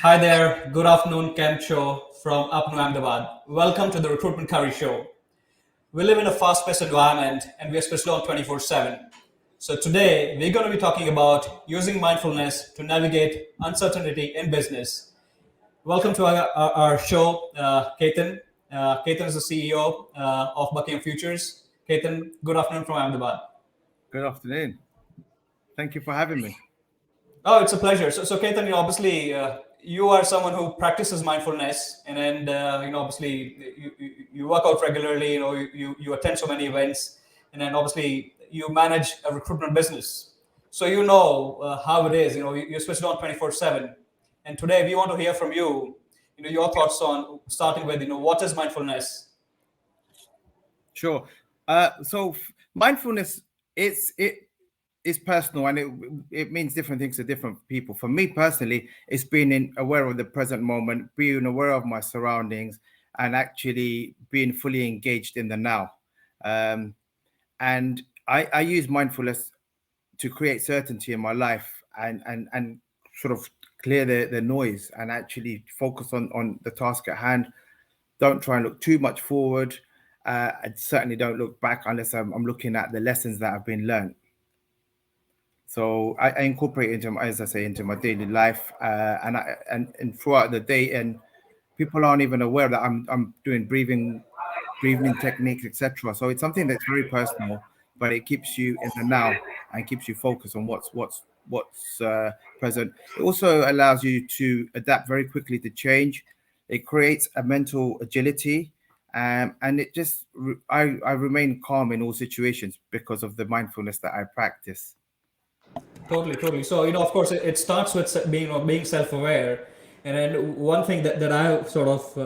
Hi there. Good afternoon, Kem Cho from Upnu Ahmedabad. Welcome to the Recruitment Curry Show. We live in a fast-paced environment and we are switched on 24/7. So today we're going to be talking about using mindfulness to navigate uncertainty in business. Welcome to our show, Ketan. Ketan is the CEO of Buckingham Futures. Ketan, good afternoon from Ahmedabad. Good afternoon. Thank you for having me. Oh, it's a pleasure. So Ketan, obviously, you are someone who practices mindfulness, and obviously, you work out regularly. You attend so many events, and then obviously, you manage a recruitment business. So you know how it is. You're switched on 24/7. And today, we want to hear from you. Your thoughts on starting with what is mindfulness. Sure. Mindfulness is personal, and it means different things to different people. For me personally, it's being aware of the present moment, being aware of my surroundings, and actually being fully engaged in the now. And I use mindfulness to create certainty in my life and sort of clear the noise and actually focus on the task at hand. Don't try and look too much forward. I certainly don't look back unless I'm looking at the lessons that have been learned. So I incorporate into, as I say, into my daily life, and throughout the day. And people aren't even aware that I'm doing breathing techniques, etc. So it's something that's very personal, but it keeps you in the now and keeps you focused on what's present. It also allows you to adapt very quickly to change. It creates a mental agility, and it just I remain calm in all situations because of the mindfulness that I practice. Totally. So of course, it starts with being self-aware, and then one thing that I sort of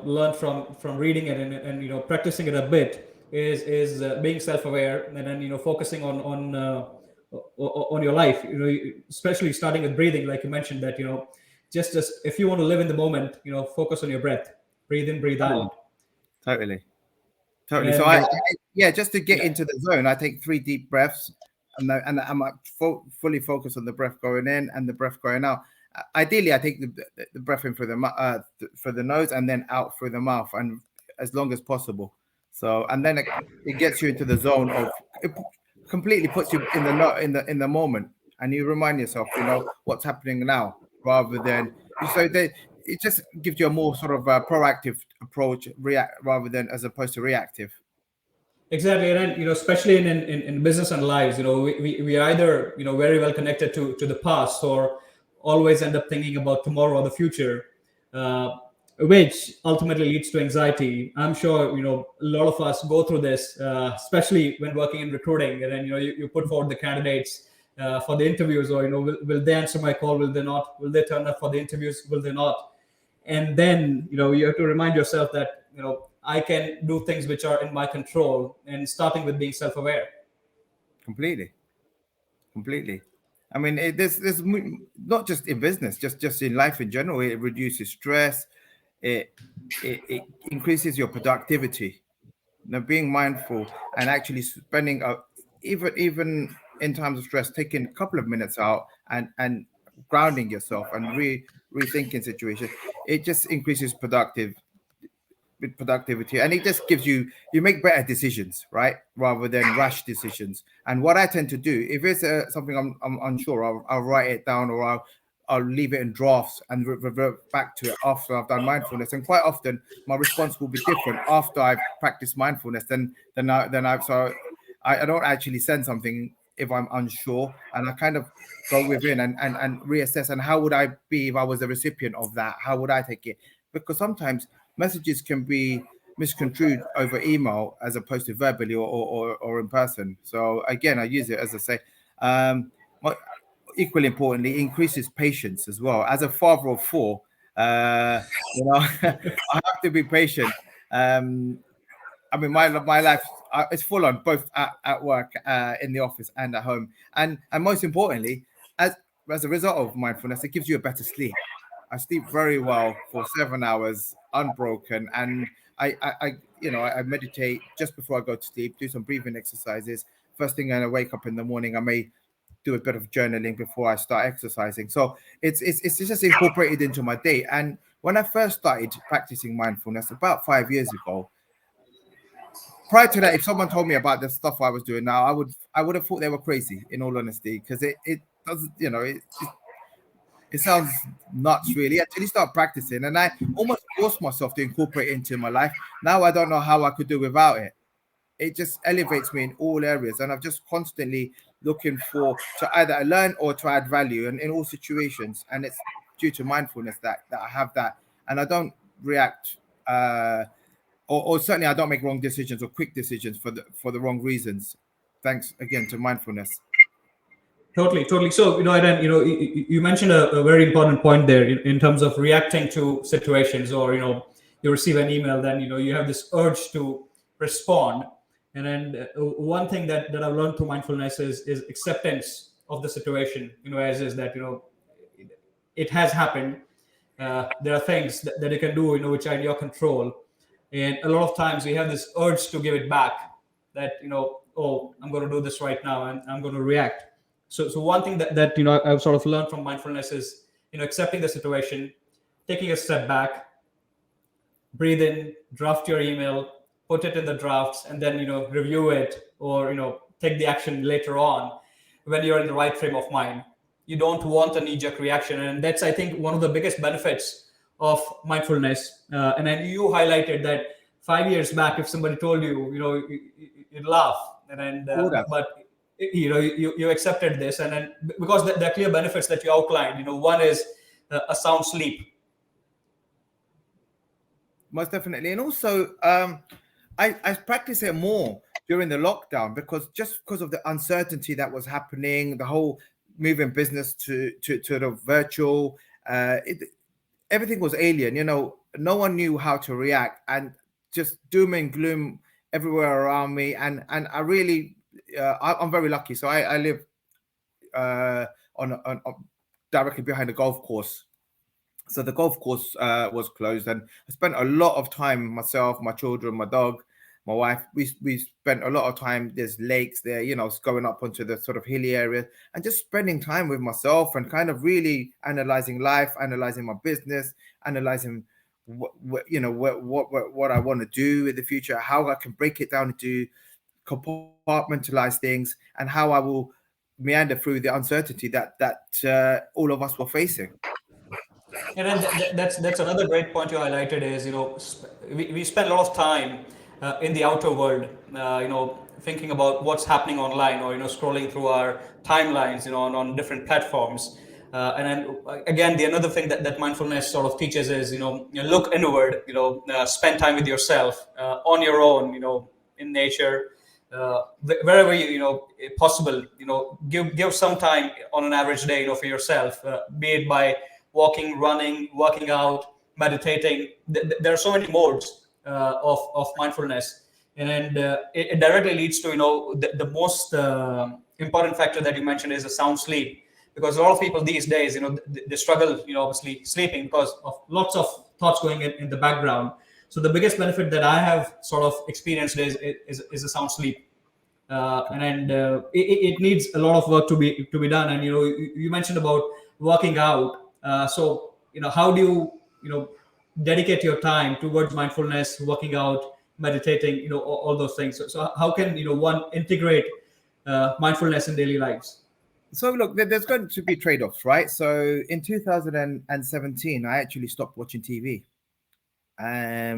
learned from reading it and practicing it a bit is being self-aware, and then focusing on your life. Especially starting with breathing, like you mentioned that just if you want to live in the moment, focus on your breath, breathe in, breathe out. Totally. And So just to get into the zone, I take 3 deep breaths, and I'm fully focused on the breath going in and the breath going out. Ideally, I take the breath in through the nose and then out through the mouth, and as long as possible. So, and then it gets you into the zone of, it completely puts you in the moment, and you remind yourself, what's happening now, rather than it just gives you a more sort of proactive approach, rather than as opposed to reactive. Exactly, and especially in business and lives, we are either very well connected to the past, or always end up thinking about tomorrow or the future, which ultimately leads to anxiety. I'm sure a lot of us go through this, especially when working in recruiting, and then you put forward the candidates for the interviews, or will they answer my call? Will they not? Will they turn up for the interviews? Will they not? And then you have to remind yourself that I can do things which are in my control, and starting with being self-aware. Completely. I mean, there's not just in business, just in life in general. It reduces stress. It increases your productivity. Being mindful and actually spending even in times of stress, taking a couple of minutes out and grounding yourself and rethinking situations, it just increases productivity, and it just gives you make better decisions, right, rather than rash decisions. And what I tend to do, if it's something I'm unsure, I'll write it down, or I'll leave it in drafts and revert back to it after I've done mindfulness. And quite often my response will be different after I've practiced mindfulness than I've so I don't actually send something if I'm unsure, and I kind of go within and reassess. And how would I be if I was the recipient of that? How would I take it? Because sometimes messages can be misconstrued over email as opposed to verbally or in person. So again, I use it, as I say. Equally importantly, increases patience as well. As a father of 4, I have to be patient. I mean, my life is full on, both at work, in the office, and at home. And most importantly, as a result of mindfulness, it gives you a better sleep. I sleep very well for 7 hours unbroken, and I meditate just before I go to sleep, do some breathing exercises. First thing, when I wake up in the morning, I may do a bit of journaling before I start exercising. So it's just incorporated into my day. And when I first started practicing mindfulness about 5 years ago, prior to that, if someone told me about the stuff I was doing now, I would have thought they were crazy, in all honesty, because it doesn't, you know, it sounds nuts, really, until you start practicing. And I almost forced myself to incorporate it into my life. Now I don't know how I could do without it. It just elevates me in all areas, and I'm just constantly looking to either learn or to add value, and in all situations. And it's due to mindfulness that I have that, and I don't react, or certainly I don't make wrong decisions or quick decisions for the wrong reasons. Thanks again to mindfulness. Totally. So, Eden, you mentioned a very important point there in terms of reacting to situations, or, you receive an email, then, you have this urge to respond. And then one thing that I've learned through mindfulness is acceptance of the situation, as is that, it has happened. There are things that you can do, which are in your control. And a lot of times we have this urge to give it back, that, oh, I'm going to do this right now, and I'm going to react. So one thing that I've sort of learned from mindfulness is, accepting the situation, taking a step back, breathe in, draft your email, put it in the drafts, and then review it, or take the action later on when you're in the right frame of mind. You don't want a knee-jerk reaction, and that's, I think, one of the biggest benefits of mindfulness. And then you highlighted that 5 years back, if somebody told you, you'd laugh, and then but you accepted this, and then because there are clear benefits that you outlined. One is a sound sleep. Most definitely. And also, I practice it more during the lockdown, because of the uncertainty that was happening, the whole moving business to the virtual, everything was alien. No one knew how to react, and just doom and gloom everywhere around me. And I really, I'm very lucky. So I live on directly behind a golf course. So the golf course was closed, and I spent a lot of time, myself, my children, my dog, my wife. We spent a lot of time. There's lakes there, going up onto the sort of hilly area, and just spending time with myself, and kind of really analyzing life, analyzing my business, analyzing what I want to do in the future, how I can break it down into compartmentalize things, and how I will meander through the uncertainty that all of us were facing. And then that's another great point you highlighted is, we spend a lot of time in the outer world, thinking about what's happening online, or scrolling through our timelines, on different platforms. And then again, the another thing that mindfulness sort of teaches is, look inward, spend time with yourself, on your own, in nature, wherever possible, give some time on an average day, for yourself, be it by walking, running, working out, meditating. There are so many modes of mindfulness, and it directly leads to the most important factor that you mentioned is a sound sleep, because a lot of people these days they struggle obviously sleeping because of lots of thoughts going in the background. So the biggest benefit that I have sort of experienced is a sound sleep. And it needs a lot of work to be done. And you mentioned about working out. So how do you dedicate your time towards mindfulness, working out, meditating, all those things? So how can one integrate mindfulness in daily lives? So look, there's going to be trade-offs, right? So in 2017, I actually stopped watching TV. I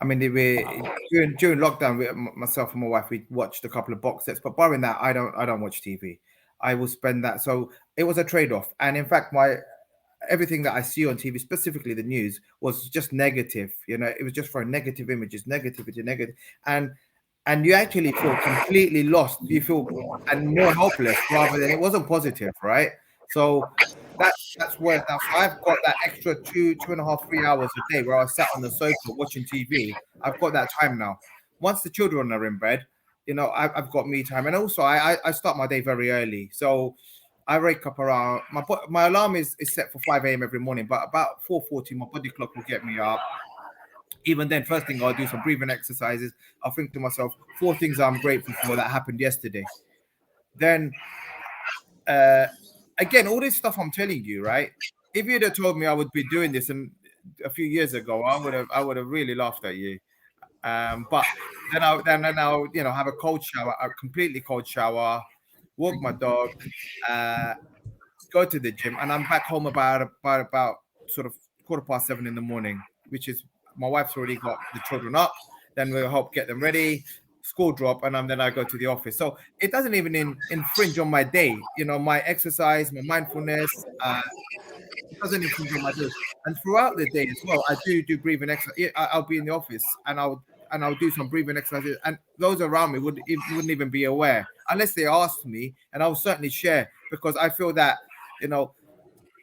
mean, during lockdown, myself and my wife, we watched a couple of box sets, but barring that, I don't watch TV. I will spend that. So it was a trade-off, and in fact, everything that I see on TV, specifically the news, was just negative. It was just for negative images, negativity, and you actually feel completely lost. You feel and more helpless rather than it wasn't positive, right? So that's where now. So I've got that extra 2.5, 3 hours a day where I sat on the sofa watching TV. I've got that time now. Once the children are in bed, I've got me time, and also I start my day very early. So I wake up around my alarm is set for 5 a.m. every morning, but about 4:40 my body clock will get me up. Even then, first thing I'll do some breathing exercises. I'll think to myself 4 things I'm grateful for that happened yesterday. Then again, all this stuff I'm telling you, right? If you'd have told me I would be doing this a few years ago, I would have really laughed at you. But then I'll have a cold shower, a completely cold shower, walk my dog, uh, go to the gym, and I'm back home about sort of 7:15 in the morning, which is my wife's already got the children up. Then we'll help get them ready, school drop, and then I go to the office. So it doesn't even infringe on my day. My exercise, my mindfulness. It doesn't infringe on my day. And throughout the day as well, I do breathing exercise. I'll be in the office and I'll do some breathing exercises, and those around me wouldn't even be aware unless they asked me, and I'll certainly share, because I feel that you know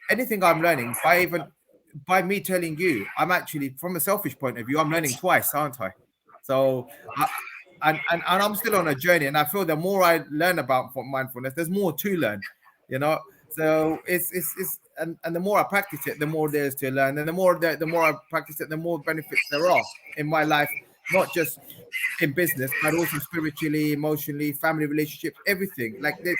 anything I'm learning by me telling you, I'm actually, from a selfish point of view, I'm learning twice, aren't I? So and I'm still on a journey, and I feel the more I learn about mindfulness, there's more to learn, you know. So it's and the more I practice it, the more there's to learn, and the more I practice it, the more benefits there are in my life, not just in business, but also spiritually, emotionally, family relationships, everything. Like there's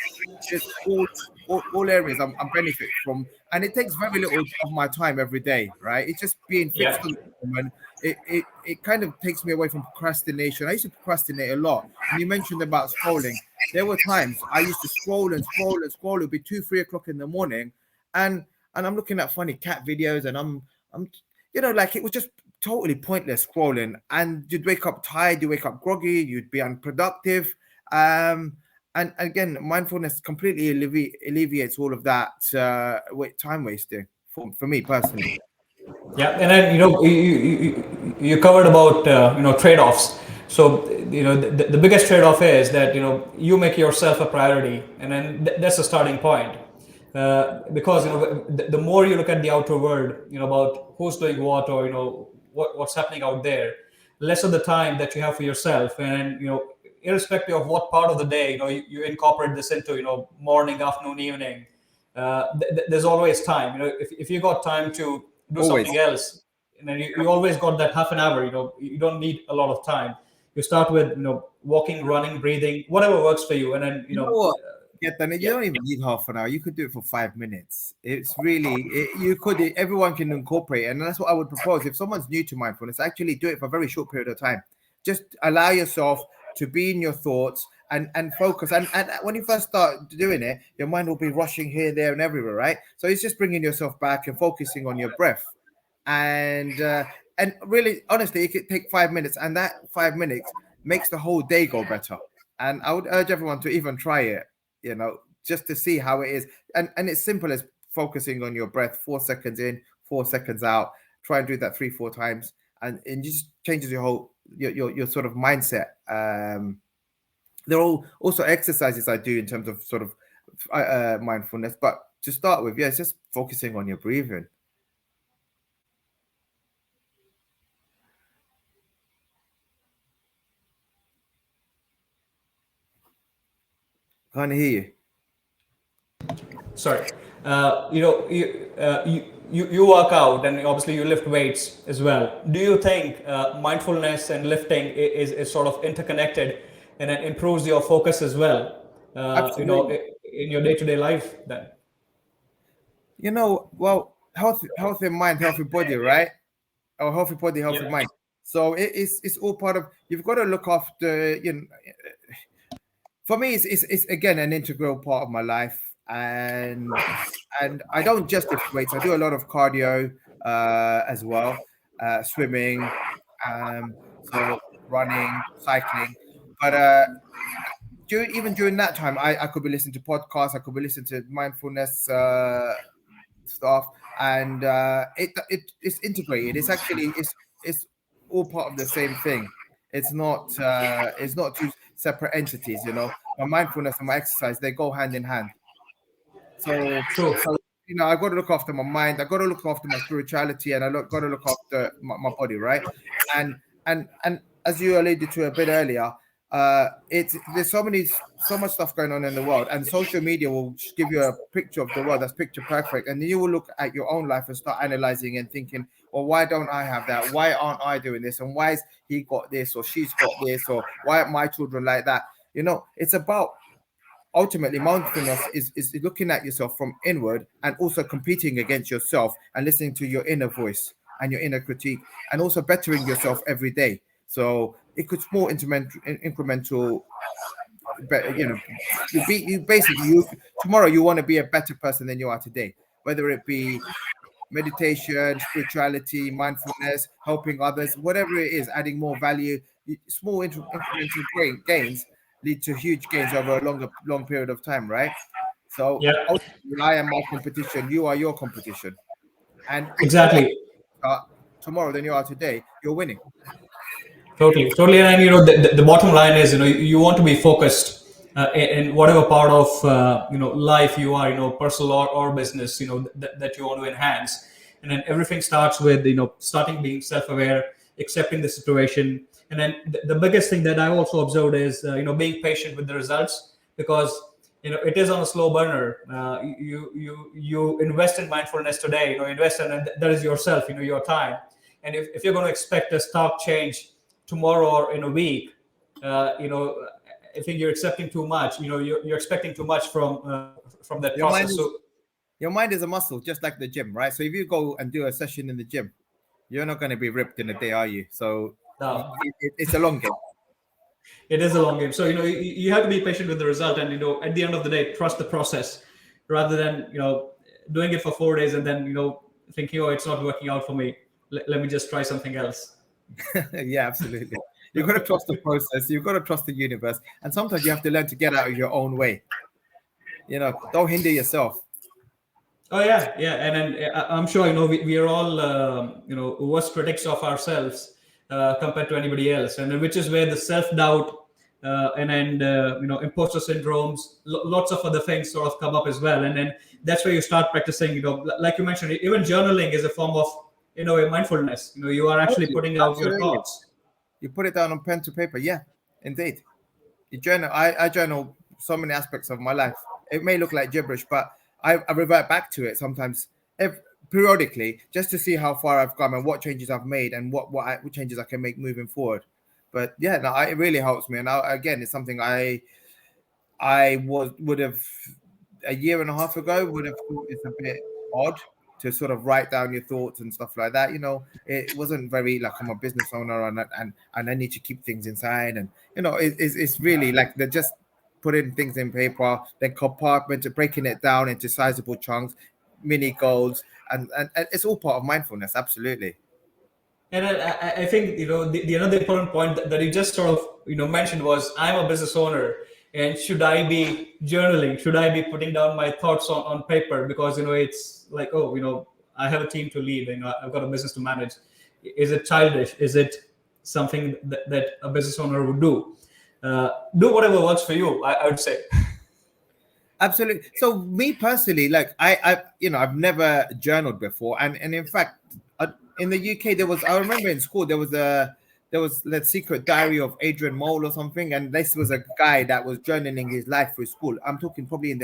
all areas I'm benefit from, and it takes very little of my time every day, right? It's just being fixed Yeah. on the moment. It kind of takes me away from procrastination. I used to procrastinate a lot, and you mentioned about scrolling. There were times I used to scroll and scroll and scroll. It'd be 2, 3 o'clock in the morning, and I'm looking at funny cat videos, and I'm like, it was just totally pointless scrolling, and you'd wake up tired, you wake up groggy, you'd be unproductive. And again, mindfulness completely alleviates all of that time wasting for me personally. Yeah, and then you covered about trade-offs. So the biggest trade-off is that you make yourself a priority, and then that's the starting point. Because the more you look at the outer world, about who's doing what, or what's happening out there, less of the time that you have for yourself. And irrespective of what part of the day you incorporate this into, morning, afternoon, evening, there's always time. If you got time to do Always. something else, and then you always got that half an hour. You don't need a lot of time. You start with walking, running, breathing, whatever works for you, and then You know what? Yeah, then you yeah. don't even need half an hour. You could do it for 5 minutes. It's really, you could, everyone can incorporate it. And that's what I would propose. If someone's new to mindfulness, actually do it for a very short period of time. Just allow yourself to be in your thoughts and focus. And when you first start doing it, your mind will be rushing here, there, and everywhere, right? So it's just bringing yourself back and focusing on your breath. And really, honestly, it could take 5 minutes, and that 5 minutes makes the whole day go better. And I would urge everyone to even try it, just to see how it is. And it's simple as focusing on your breath, 4 seconds in, 4 seconds out. Try and do that 3, 4 times, and it just changes your whole your sort of mindset. There are also exercises I do in terms of sort of mindfulness, but to start with, yeah, it's just focusing on your breathing. Can't hear you. Sorry. You work out, and obviously you lift weights as well. Do you think mindfulness and lifting is sort of interconnected, and it improves your focus as well? Absolutely. In your day-to-day life, then. Well, healthy mind, healthy body, right? Or healthy body, healthy Yeah. mind. So it's all part of. You've got to look after. For me, it's again an integral part of my life, and I don't just lift weights. I do a lot of cardio as well, swimming, so running, cycling. But even during that time, I could be listening to podcasts. I could be listening to mindfulness stuff, and it's integrated. It's all part of the same thing. It's not two separate entities. My mindfulness and my exercise, they go hand in hand. So, True. I got to look after my mind. I got to look after my spirituality, and got to look after my body, right? And as you alluded to a bit earlier, there's so much stuff going on in the world, and social media will give you a picture of the world that's picture perfect, and then you will look at your own life and start analyzing and thinking, well, why don't I have that? Why aren't I doing this? And why is he got this or she's got this, or why are my children like that? It's about ultimately mindfulness is looking at yourself from inward and also competing against yourself and listening to your inner voice and your inner critique and also bettering yourself every day. So it could small incremental, you basically, tomorrow you want to be a better person than you are today, whether it be meditation, spirituality, mindfulness, helping others, whatever it is, adding more value. Small incremental gains lead to huge gains over a long period of time, right? So Yeah, ultimately, I am my competition, you are your competition, and if you exactly. are tomorrow than you are today, you're winning. Totally, totally. And the bottom line is, you want to be focused in whatever part of life you are, personal or business, that you want to enhance. And then everything starts with starting being self-aware, accepting the situation, and then the biggest thing that I've also observed is being patient with the results, because it is on a slow burner. You invest in mindfulness today, invest in, and that is yourself, your time. And if you're going to expect a stark change tomorrow or in a week, I think you're accepting too much. You're expecting too much from that Your mind process. is So your mind is a muscle, just like the gym, right? So if you go and do a session in the gym, you're not going to be ripped in a day, are you? So now it's a long game. it is a long game. So you have to be patient with the result, and at the end of the day, trust the process, rather than doing it for 4 days and then thinking, oh, it's not working out for me. Let me just try something else. Yeah, absolutely. You've got to trust the process. You've got to trust the universe. And sometimes you have to learn to get out of your own way. Don't hinder yourself. Oh yeah, yeah, and then I'm sure we are all worst critics of ourselves compared to anybody else, and then which is where the self doubt and imposter syndromes, lots of other things sort of come up as well, and then that's where you start practicing. Like you mentioned, even journaling is a form of a mindfulness. You are actually putting out your Absolutely. thoughts. You put it down on pen to paper. Yeah, indeed. You journal. I journal so many aspects of my life. It may look like gibberish, but I revert back to it sometimes, periodically, just to see how far I've come and what changes I've made and what changes I can make moving forward. But yeah, no, it really helps me. And again, it's something would have a year and a half ago would have thought it's a bit odd to sort of write down your thoughts and stuff like that. It wasn't very like I'm a business owner and I need to keep things inside, and it's really like they're just putting things in paper, then compartment breaking it down into sizable chunks, mini goals, and it's all part of mindfulness. Absolutely. And I think the another important point that you just sort of mentioned was, I'm a business owner, and should I be journaling? Should I be putting down my thoughts on paper? Because it's like, oh, I have a team to lead, and I've got a business to manage. Is it childish? Is it something that a business owner would do? Do whatever works for you, I would say. Absolutely. So me personally, like I've never journaled before, and in fact, in the UK I remember in school there was the Secret Diary of Adrian Mole or something, and this was a guy that was journaling his life through school. I'm talking probably in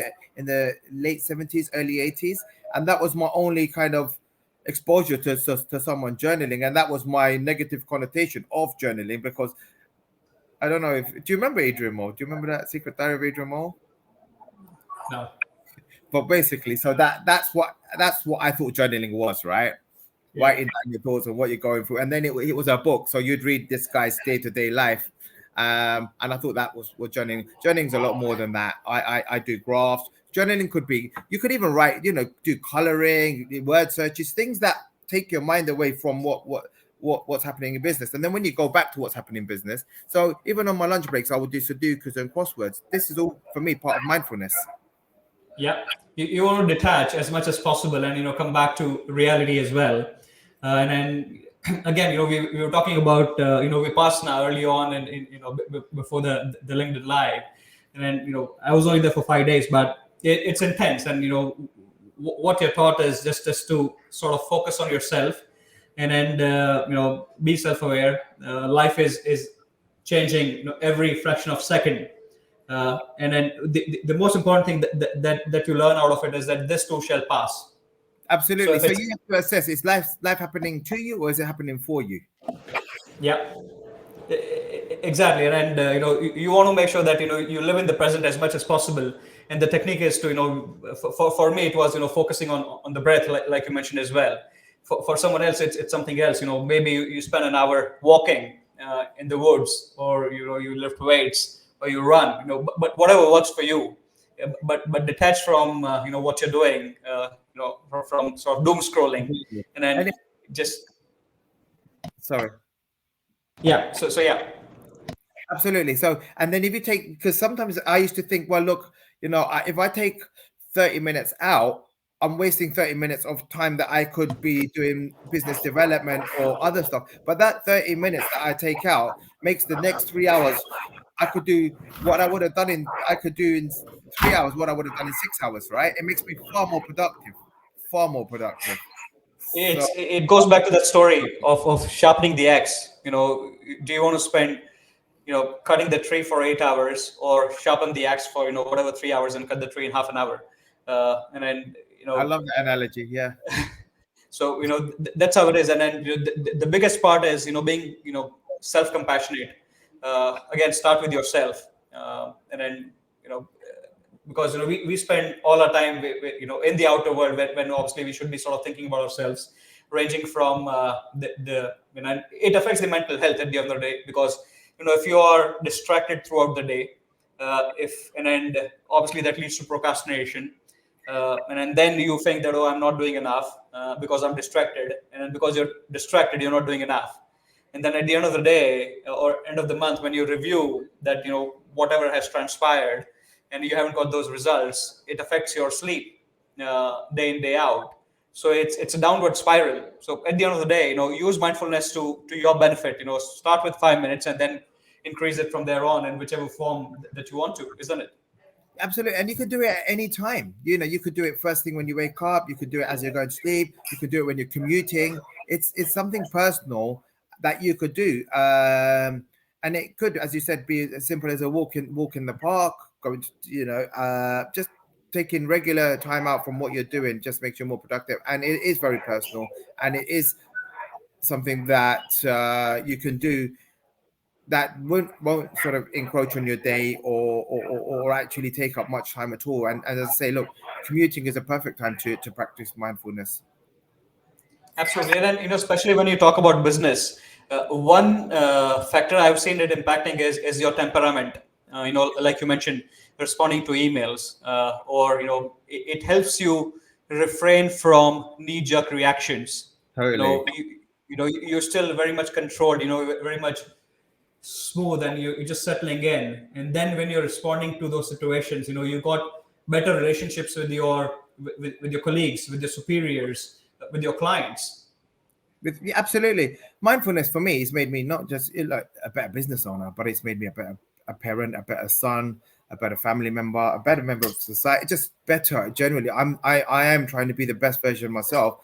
the late 70s, early 80s, and that was my only kind of exposure to someone journaling, and that was my negative connotation of journaling because I don't know if do you remember Adrian Mole? Do you remember that Secret Diary of Adrian Mole? No. But basically, so that's what I thought journaling was, right? Yeah. Writing down your thoughts and what you're going through, and then it was a book, so you'd read this guy's day-to-day life, and I thought that was what journaling. Journaling's a lot more than that. I do graphs. Journaling could be, you could even write, do coloring, word searches, things that take your mind away from what's happening in business, and then when you go back to what's happening in business. So even on my lunch breaks, I would do Sudokus and crosswords. This is all for me part of mindfulness. Yeah, you want to detach as much as possible, and come back to reality as well. And then again, we were talking about Vipassana early on, and before the LinkedIn live, and then I was only there for 5 days, but it's intense, and what you're taught is just to sort of focus on yourself, and then be self-aware. Life is changing every fraction of second. And then the most important thing that you learn out of it is that this too shall pass. So Absolutely. if So it's you have to assess: is life happening to you, or is it happening for you? yeah, Exactly, and you want to make sure that you live in the present as much as possible. And the technique is to for me it was focusing on the breath, like you mentioned as well. For someone else, it's something else. Maybe you spend an hour walking in the woods, or you lift weights, or you run. But whatever works for you. But detached from what you're doing. From sort of doom scrolling, Completely. and then And just sorry. yeah. So yeah. Absolutely. So, and then if you take, because sometimes I used to think, well, look, if I take 30 minutes out, I'm wasting 30 minutes of time that I could be doing business development or other stuff. But that 30 minutes that I take out makes the next 3 hours, I could do what I could do in 3 hours, what I would have done in 6 hours, right? It makes me far more productive, far more productive. So, It goes back to that story of sharpening the axe. Do you want to spend cutting the tree for 8 hours, or sharpen the axe for whatever 3 hours and cut the tree in half an hour? And then I love that analogy. Yeah. so that's how it is. And then the biggest part is being self compassionate. Again, start with yourself, and then because we spend all our time in the outer world, when obviously we should be sort of thinking about ourselves, ranging from it affects the mental health at the end of the day. Because if you are distracted throughout the day, if and obviously that leads to procrastination, and then you think that, oh, I'm not doing enough because I'm distracted, and then because you're distracted, you're not doing enough. And then at the end of the day, or end of the month, when you review that whatever has transpired, and you haven't got those results, it affects your sleep day in day out. So it's a downward spiral. So at the end of the day, use mindfulness to your benefit. Start with 5 minutes, and then increase it from there on in whichever form that you want to, isn't it? Absolutely. And you could do it at any time. You could do it first thing when you wake up. You could do it as you're going to sleep. You could do it when you're commuting. It's something personal that you could do. And it could, as you said, be as simple as a walk in the park, going to, just taking regular time out from what you're doing just makes you more productive. And it is very personal. And it is something that you can do that won't sort of encroach on your day, or actually take up much time at all. And as I say, look, commuting is a perfect time to practice mindfulness. Absolutely, and then, especially when you talk about business, one factor I've seen it impacting is your temperament. Like you mentioned, responding to emails, or it helps you refrain from knee-jerk reactions. Totally. You're still very much controlled. Very much smooth, and you're just settling in. And then when you're responding to those situations, you got better relationships with your colleagues, with your superiors, with your clients. Yeah, absolutely. Mindfulness for me has made me not just like a better business owner, but it's made me a parent, a better son, a better family member, a better member of society, just better generally. I am trying to be the best version of myself.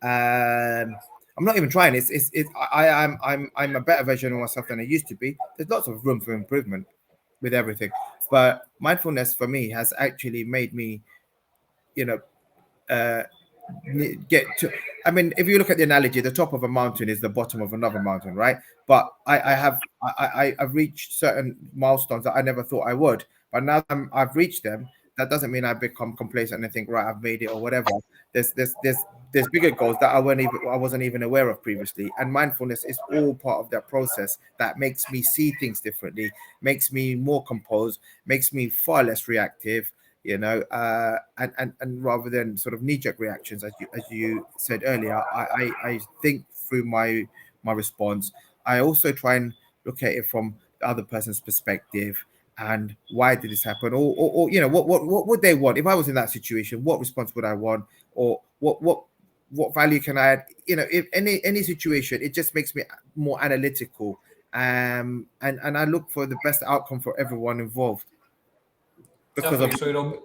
I'm not even trying. I'm a better version of myself than I used to be. There's lots of room for improvement with everything, but mindfulness for me has actually made me, you know, uh, get to. I mean, if you look at the analogy, the top of a mountain is the bottom of another mountain, right? But I've reached certain milestones that I never thought I would, but now I've reached them. That doesn't mean I become complacent and think, right, I've made it or whatever. There's bigger goals that I wasn't even aware of previously, and mindfulness is all part of that process that makes me see things differently, makes me more composed, makes me far less reactive, and rather than sort of knee-jerk reactions, as you said earlier, I think through my response. I also try and look at it from the other person's perspective, and why did this happen, or what would they want if I was in that situation? What response would I want, or what value can I add? If any situation, it just makes me more analytical, and I look for the best outcome for everyone involved because of. Definitely.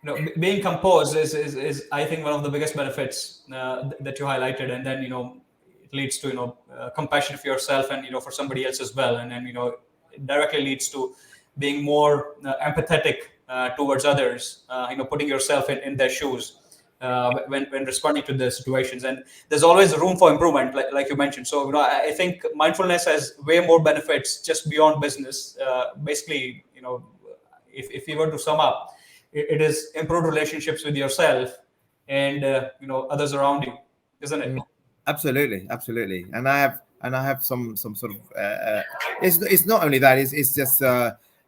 So being composed is I think one of the biggest benefits that you highlighted. And then it leads to compassion for yourself, and for somebody else as well. And then it directly leads to being more empathetic towards others, putting yourself in their shoes. when responding to the situations. And there's always room for improvement, like you mentioned. So I think mindfulness has way more benefits just beyond business. Basically, if you were to sum up, it is improved relationships with yourself and others around you, isn't it? Absolutely, absolutely. And I have some sort of it's not only that, it's just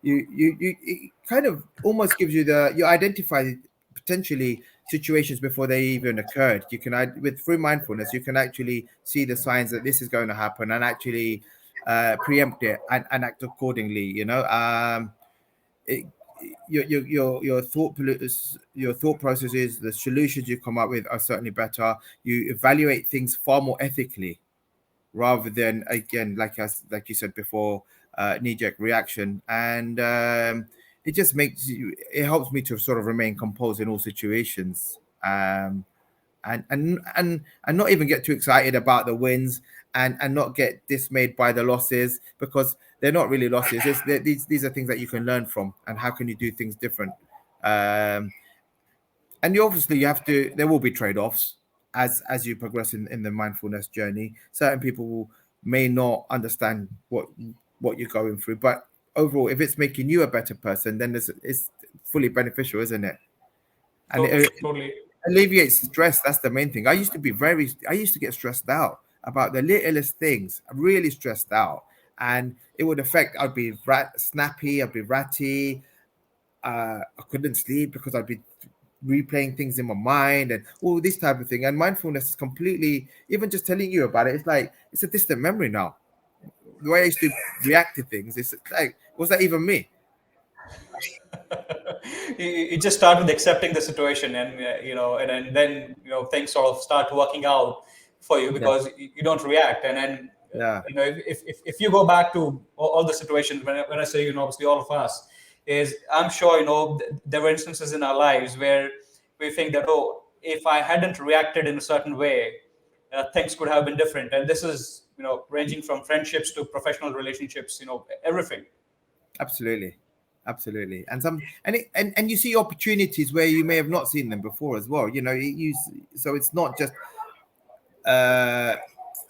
you it kind of almost gives you you identify potentially situations before they even occurred. You can with through mindfulness you can actually see the signs that this is going to happen and actually preempt it and act accordingly, it, your thought processes, the solutions you come up with are certainly better. You evaluate things far more ethically rather than, again, like you said before, knee-jerk reaction. And it helps me to sort of remain composed in all situations. And not even get too excited about the wins, and not get dismayed by the losses, because they're not really losses. These are things that you can learn from, and how can you do things different. And you have to, there will be trade-offs as you progress in the mindfulness journey. Certain people may not understand what you're going through, but overall, if it's making you a better person, then it's fully beneficial, isn't it? And Totally. alleviates stress. That's the main thing. I used to get stressed out about the littlest things. I'm really stressed out, and it would affect. I'd be snappy. I'd be ratty. I couldn't sleep because I'd be replaying things in my mind and all this type of thing. And mindfulness is completely, even just telling you about it, it's like it's a distant memory now. The way I used to react to things, it's like, was that even me? You just start with accepting the situation, and and then things sort of start working out for you Yeah, because you don't react. And then yeah, if you go back to all the situations, when I say obviously all of us, is I'm sure there were instances in our lives where we think that, oh, if I hadn't reacted in a certain way, things could have been different. And this is ranging from friendships to professional relationships, everything. absolutely, absolutely. And and you see opportunities where you may have not seen them before as well. So it's not just uh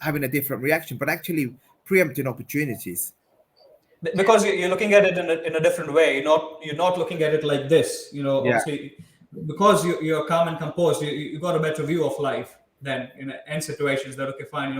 having a different reaction, but actually preempting opportunities. Because you're looking at it in a different way. You're not looking at it like this. Yeah, Obviously, because you're calm and composed, you got a better view of life than in end situations. That, okay, fine.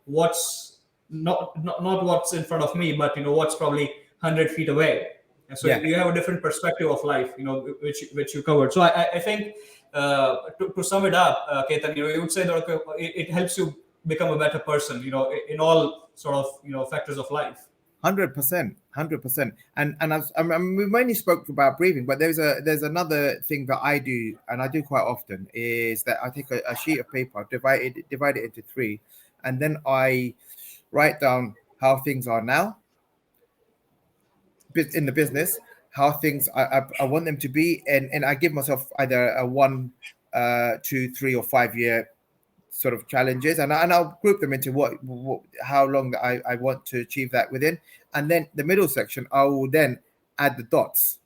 What's not what's in front of me, but what's probably 100 feet away. And so yeah, you have a different perspective of life. Which you covered. So I think to sum it up, Ketan, you would say that, okay, it helps you become a better person. In all sort of factors of life. 100%, 100%. We mainly spoke about breathing, but there's another thing that I do, and I do quite often, is that I take a sheet of paper, divide it into three, and then I write down how things are now in the business, how things I want them to be, and I give myself either a 1, 2, 3, or 5 year sort of challenges, and I'll group them into how long that I want to achieve that within. And then the middle section, I will then add the dots.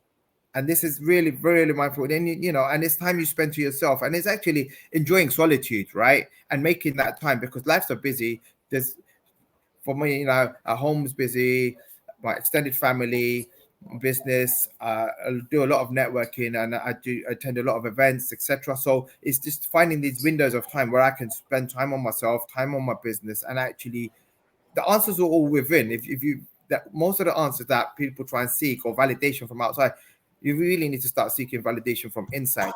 And this is really, really mindful. And and it's time you spend to yourself, and it's actually enjoying solitude, right? And making that time, because life's so busy. There's, for me, our home's busy, my extended family, business. I do a lot of networking, and I do attend a lot of events, etc. So it's just finding these windows of time where I can spend time on myself, time on my business, and actually, the answers are all within. If you that most of the answers that people try and seek or validation from outside, you really need to start seeking validation from inside,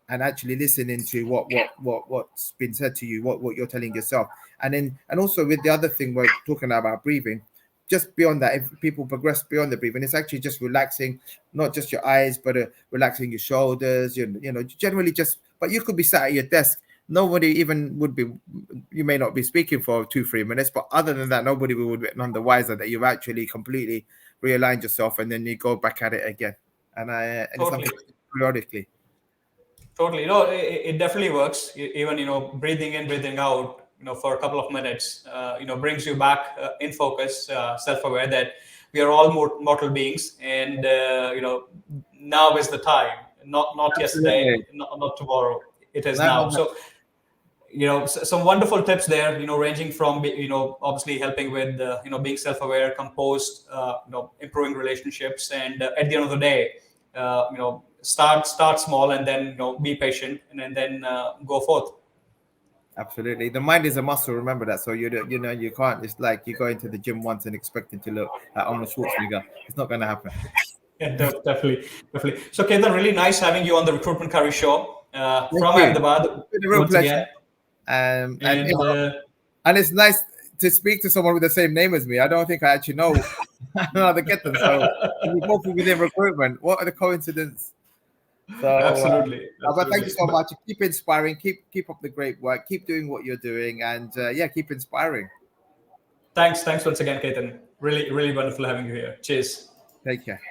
and actually listening to what's been said to you, what you're telling yourself. And also with the other thing we're talking about, breathing, just beyond that, if people progress beyond the breathing, it's actually just relaxing, not just your eyes, but relaxing your shoulders, generally just, but you could be sat at your desk, nobody even would be, you may not be speaking for 2-3 minutes, but other than that, nobody would be none the wiser that you've actually completely realigned yourself, and then you go back at it again. And it's Totally. something periodically. Totally. It definitely works. Even, breathing in, breathing out, for a couple of minutes, brings you back in focus, self-aware that we are all mortal beings. And, now is the time, not yesterday, Absolutely. not tomorrow. it is No, now. no, no. So, some wonderful tips there, ranging from, obviously helping with, being self-aware, composed, improving relationships. And at the end of the day, start small, and then, be patient, and then go forth. Absolutely. The mind is a muscle. Remember that. So you can't. It's like you go into the gym once and expecting to look like Arnold Schwarzenegger. It's not going to happen. Yeah, definitely, definitely. So, Ketan, really nice having you on the Recruitment Curry Show Thank from you. Ahmedabad It's been a real once pleasure. again. And And and it's nice to speak to someone with the same name as me. I don't think I actually know how to get them. So we both within recruitment. What are the coincidence? So, absolutely, but thank you absolutely. so much. Keep inspiring. Keep up the great work. Keep doing what you're doing, and keep inspiring. Thanks once again, Ketan. Really, really wonderful having you here. Cheers. Take care.